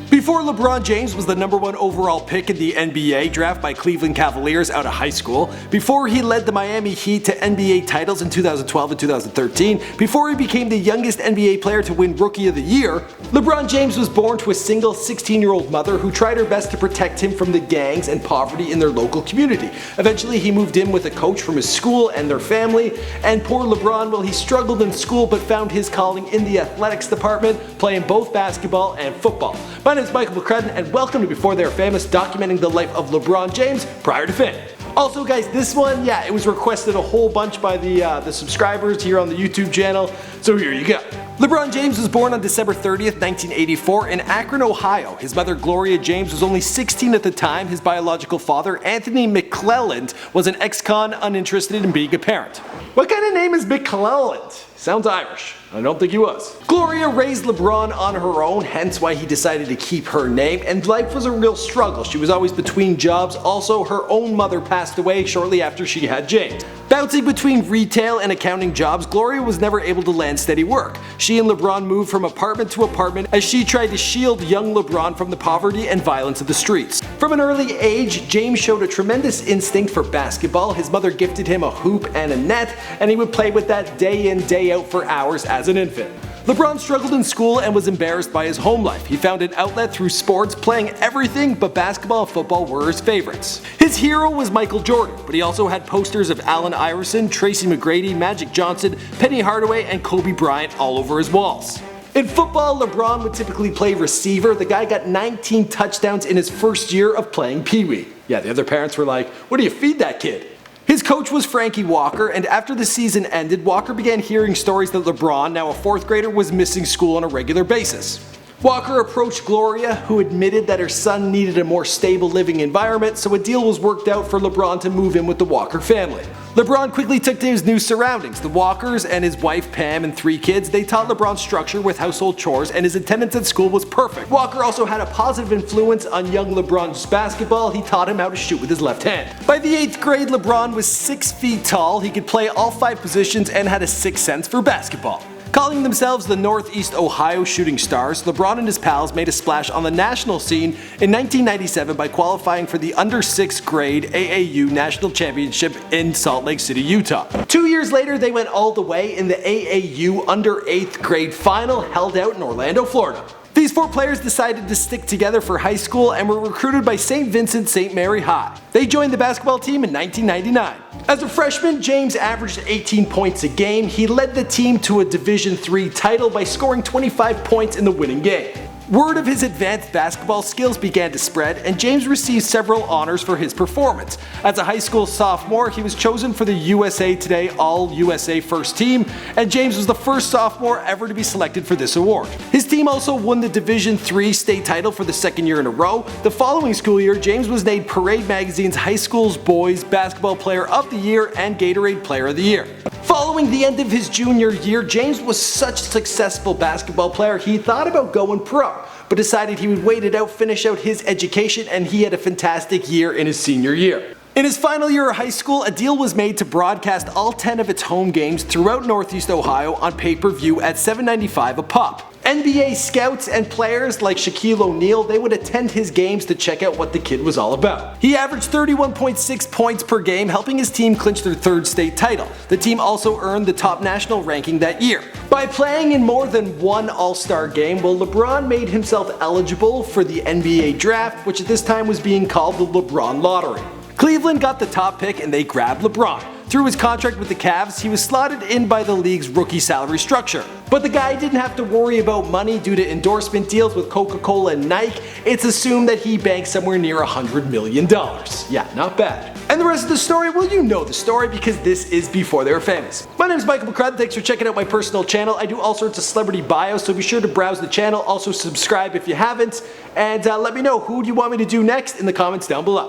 Before LeBron James was the #1 overall pick in the NBA draft by Cleveland Cavaliers out of high school, before he led the Miami Heat to NBA titles in 2012 and 2013, before he became the youngest NBA player to win Rookie of the Year, LeBron James was born to a single 16-year-old mother who tried her best to protect him from the gangs and poverty in their local community. Eventually he moved in with a coach from his school and their family, and poor LeBron, well, he struggled in school but found his calling in the athletics department, playing both basketball and football. My name is Michael McClelland, and welcome to Before They Were Famous, documenting the life of LeBron James prior to fame. Also guys, this one, it was requested a whole bunch by the subscribers here on the YouTube channel, so here you go. LeBron James was born on December 30th, 1984 in Akron, Ohio. His mother Gloria James was only 16 at the time. His biological father, Anthony McClelland, was an ex-con uninterested in being a parent. What kind of name is McClelland? Sounds Irish. I don't think he was. Gloria raised LeBron on her own, hence why he decided to keep her name, and life was a real struggle. She was always between jobs. Also, her own mother passed away shortly after she had James. Bouncing between retail and accounting jobs, Gloria was never able to land steady work. She and LeBron moved from apartment to apartment as she tried to shield young LeBron from the poverty and violence of the streets. From an early age, James showed a tremendous instinct for basketball. His mother gifted him a hoop and a net, and he would play with that day in, day out for hours as an infant. LeBron struggled in school and was embarrassed by his home life. He found an outlet through sports, playing everything but basketball and football were his favorites. His hero was Michael Jordan, but he also had posters of Allen Iverson, Tracy McGrady, Magic Johnson, Penny Hardaway, and Kobe Bryant all over his walls. In football, LeBron would typically play receiver. The guy got 19 touchdowns in his first year of playing Pee-wee. Yeah, the other parents were like, what do you feed that kid? His coach was Frankie Walker, and after the season ended, Walker began hearing stories that LeBron, now a 4th grader, was missing school on a regular basis. Walker approached Gloria, who admitted that her son needed a more stable living environment, so a deal was worked out for LeBron to move in with the Walker family. LeBron quickly took to his new surroundings. The Walkers and his wife Pam and 3 kids, they taught LeBron structure with household chores, and his attendance at school was perfect. Walker also had a positive influence on young LeBron's basketball. He taught him how to shoot with his left hand. By the 8th grade, LeBron was 6 feet tall. He could play all 5 positions and had a 6th sense for basketball. Calling themselves the Northeast Ohio Shooting Stars, LeBron and his pals made a splash on the national scene in 1997 by qualifying for the under 6th grade AAU National Championship in Salt Lake City, Utah. 2 years later, they went all the way in the AAU under 8th grade final held out in Orlando, Florida. These 4 players decided to stick together for high school and were recruited by St. Vincent St. Mary High. They joined the basketball team in 1999. As a freshman, James averaged 18 points a game. He led the team to a Division III title by scoring 25 points in the winning game. Word of his advanced basketball skills began to spread, and James received several honors for his performance. As a high school sophomore, he was chosen for the USA Today All-USA First Team, and James was the first sophomore ever to be selected for this award. His team also won the Division III state title for the 2nd year in a row. The following school year, James was named Parade Magazine's High School's Boys Basketball Player of the Year and Gatorade Player of the Year. Following the end of his junior year, James was such a successful basketball player, he thought about going pro, but decided he would wait it out, finish out his education, and he had a fantastic year in his senior year. In his final year of high school, a deal was made to broadcast all 10 of its home games throughout Northeast Ohio on pay-per-view at $7.95 a pop. NBA scouts and players like Shaquille O'Neal, they would attend his games to check out what the kid was all about. He averaged 31.6 points per game, helping his team clinch their 3rd state title. The team also earned the top national ranking that year. By playing in more than one All-Star game, LeBron made himself eligible for the NBA draft, which at this time was being called the LeBron Lottery. Cleveland got the top pick and they grabbed LeBron. Through his contract with the Cavs, he was slotted in by the league's rookie salary structure. But the guy didn't have to worry about money due to endorsement deals with Coca-Cola and Nike. It's assumed that he banked somewhere near $100 million. Yeah, not bad. And the rest of the story, well, you know the story because this is Before They Were Famous. My name is Michael McClelland. Thanks for checking out my personal channel. I do all sorts of celebrity bios, so be sure to browse the channel. Also subscribe if you haven't. And let me know who do you want me to do next in the comments down below.